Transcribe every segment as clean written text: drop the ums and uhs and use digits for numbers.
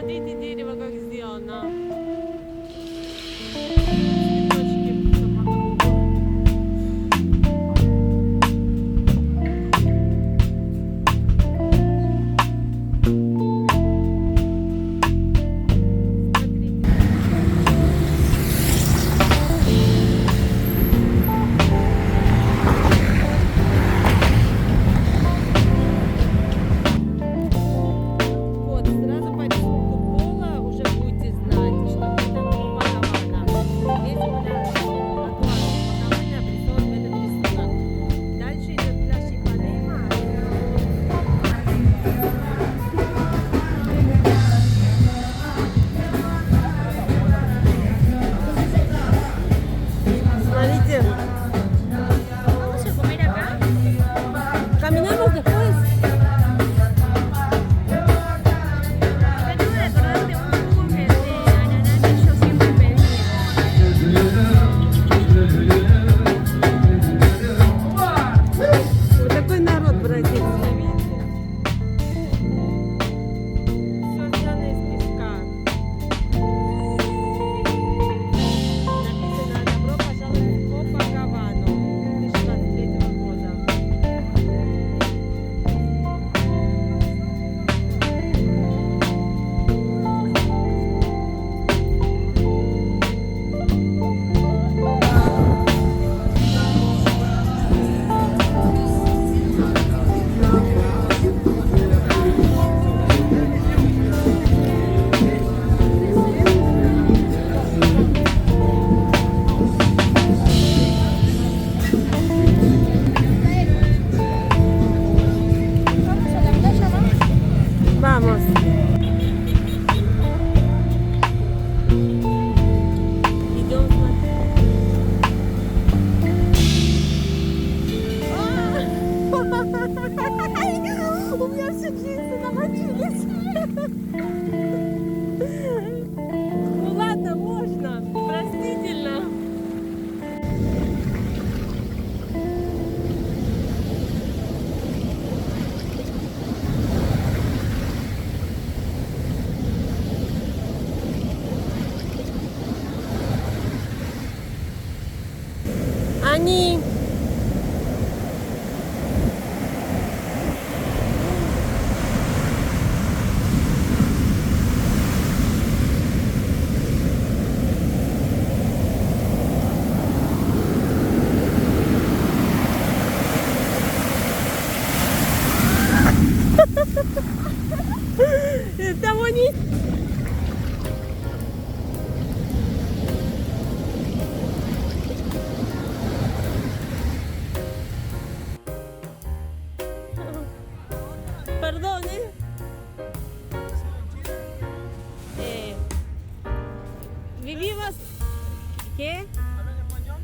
Смотрите, дерево как сделано. Вот, сразу по рисунку пола уже будете знать, что это группа Гавана. Здесь гуляют тротуар Гавана, обрисован в этот рисунок. Дальше идет пляж Ипанема. Смотрите. Vamos a comer acá. Caminamos después. Me acabo de acordar de un burger de ananá que yo siempre pedí. Вот такой народ бразильский, видите? Все сделано из песка. Написано «Добро пожаловать в Копакабану» 2023 года. Vamos a la playa, ¿no? Vamos. Идем смотреть. У меня все джинсы намочились. Ну ладно, можно. Простительно. Они того не... Perdón, vivimos... ¿Qué? ¿Hablas español?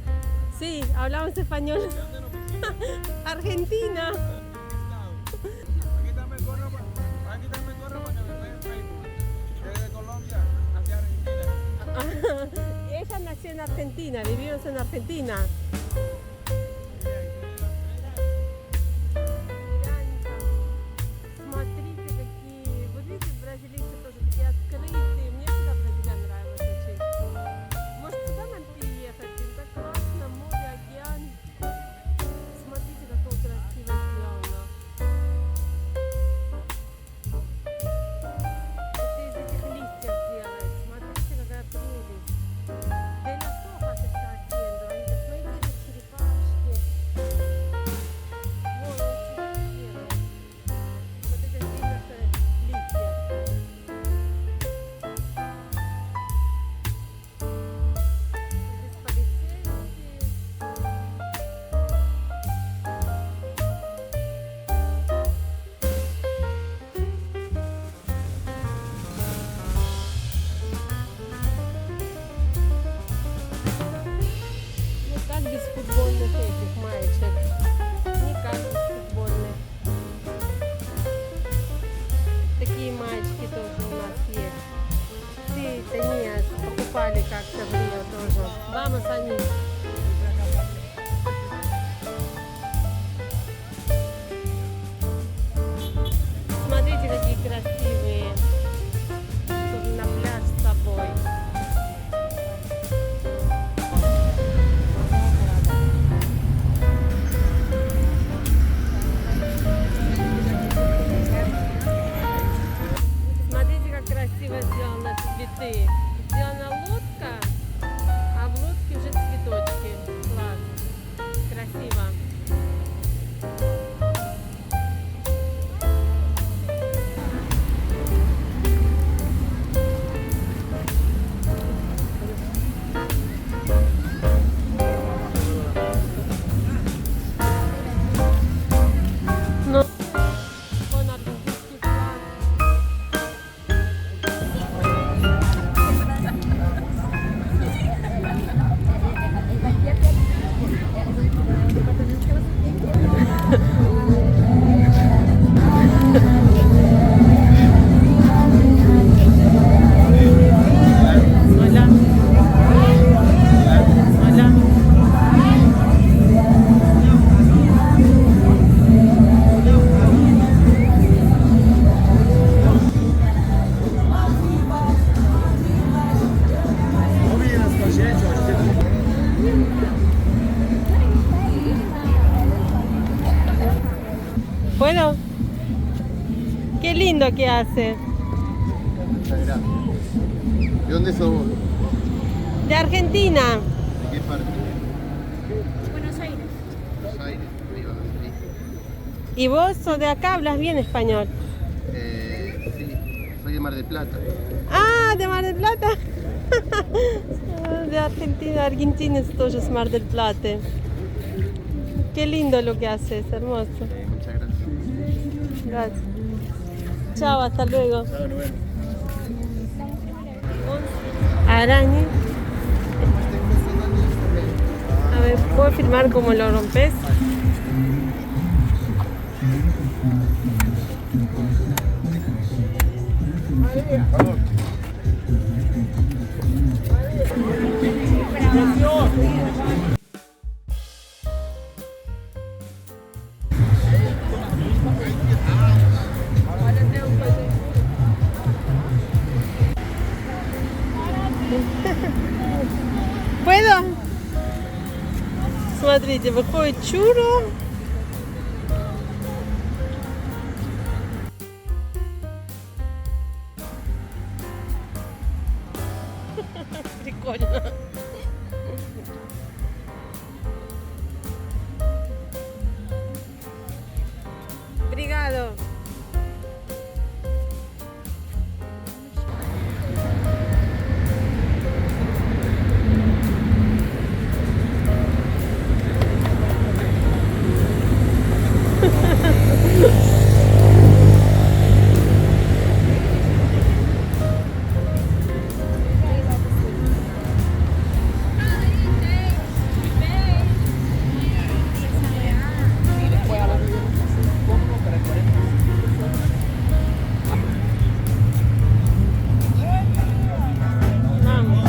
Sí, hablamos español. ¿De dónde nos visitas? Argentina. Aquí está el gorro para que me veas en Facebook. Desde Colombia hacia Argentina. Ella nació en Argentina, vivimos en Argentina. Смотрите, какие... Вот видите, бразилийцы тоже такие открытые. Мне всегда Бразилия нравилась очень. Может, сюда нам переехать? Это классно, море, океан. Смотрите, как красиво сделано. Это из этих листьев делают. Смотрите, какая прелесть. De las hojas se está haciendo. Ahí, смотрите, ¿Puedo? Qué lindo que hace. Muchas gracias. ¿De dónde sos vos? De Argentina. ¿De qué parte? Buenos Aires. Buenos Aires. Ahí va, sí. ¿Y vos sos de acá? ¿Hablas bien español? Sí, soy de Mar del Plata. Ah, de Mar del Plata. De Argentina. Argentina es todo es Mar del Plata. Qué lindo lo que haces, hermoso. Muchas gracias. Gracias. Chao, hasta luego. Chao, nos vemos. Araña. A ver, ¿puedo filmar cómo lo rompes? ¿Puedo? Смотрите, выходит чуру. Прикольно. Obrigado. Vamos.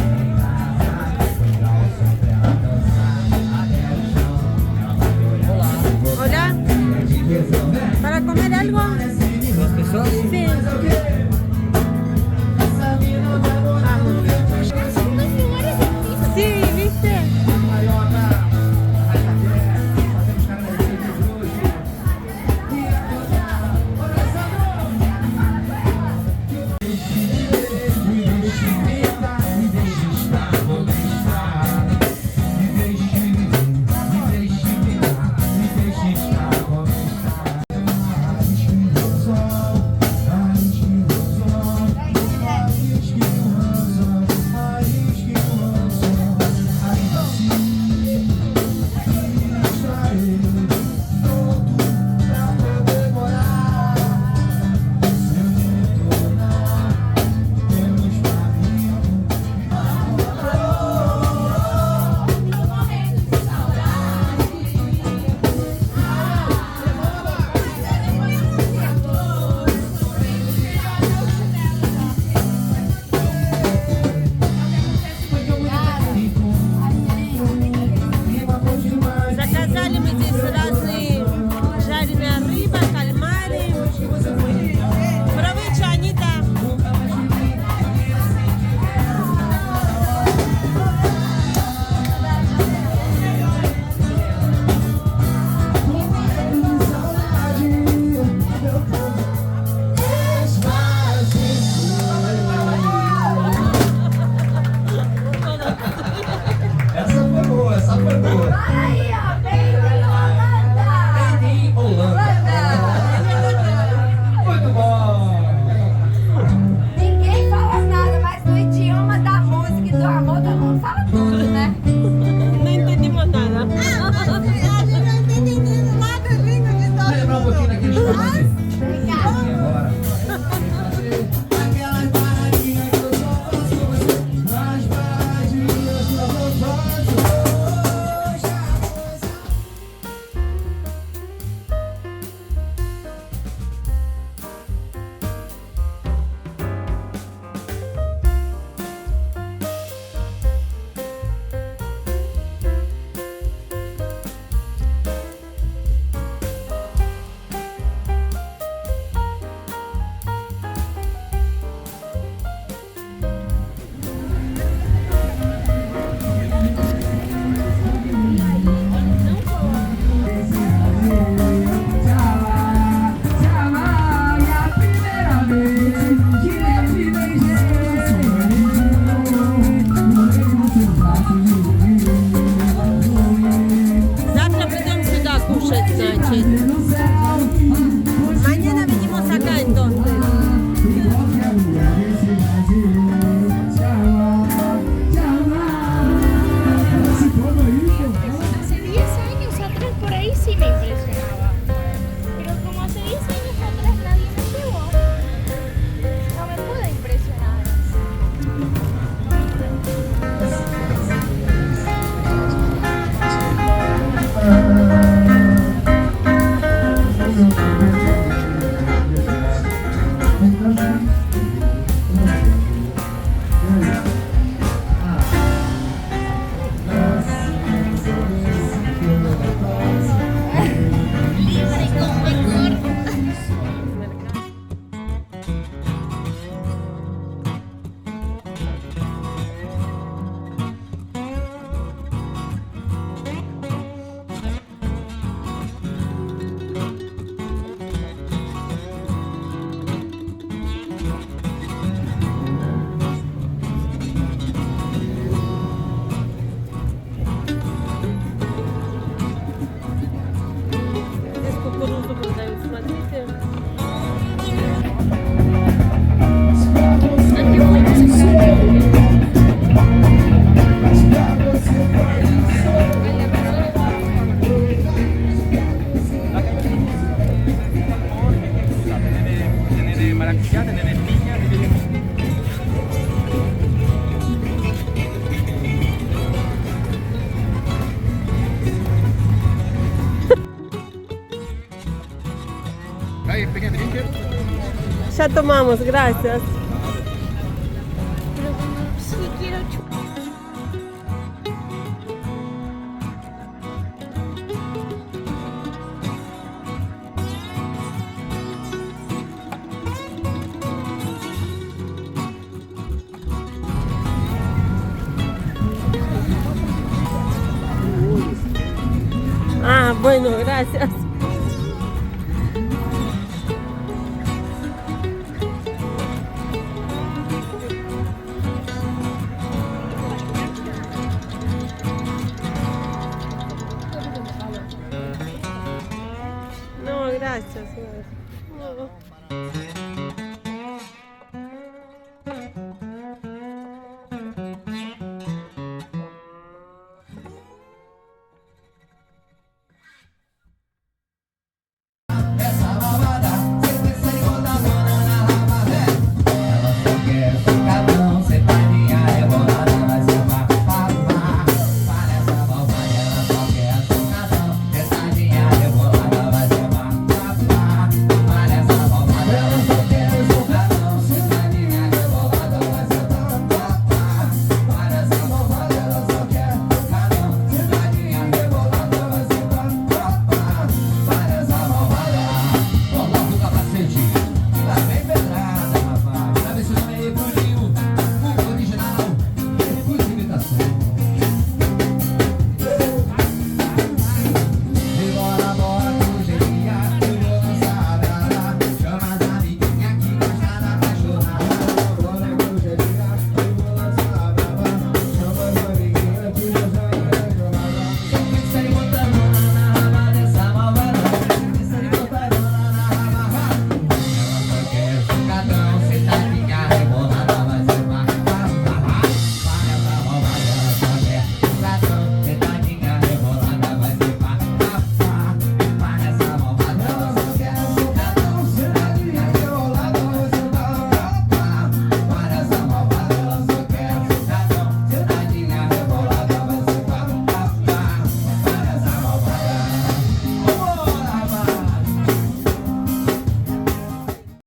Hola. ¿Para comer algo? Sí. Vamos. Sí, ¿viste? Заказали мы здесь разные жареные рыба, кальмары. Провыча, Анита. Essa foi boa, essa foi boa. Aí, ó, bem Holanda. Muito bom. Ninguém fala nada, mas no idioma da música e do amor, todo mundo fala tudo, né? No entendimos nada. A gente não entende nada lindo de Vamos lembrar um pouquinho daquele espaço. Obrigada. Agora. Aquelas paradinhas que eu só faço você. As paradinhas que eu só faço. ¿Hay pequeño drinker? Ya tomamos, gracias. Pero sí quiero chupar. Ah, bueno, gracias. No, gracias. No.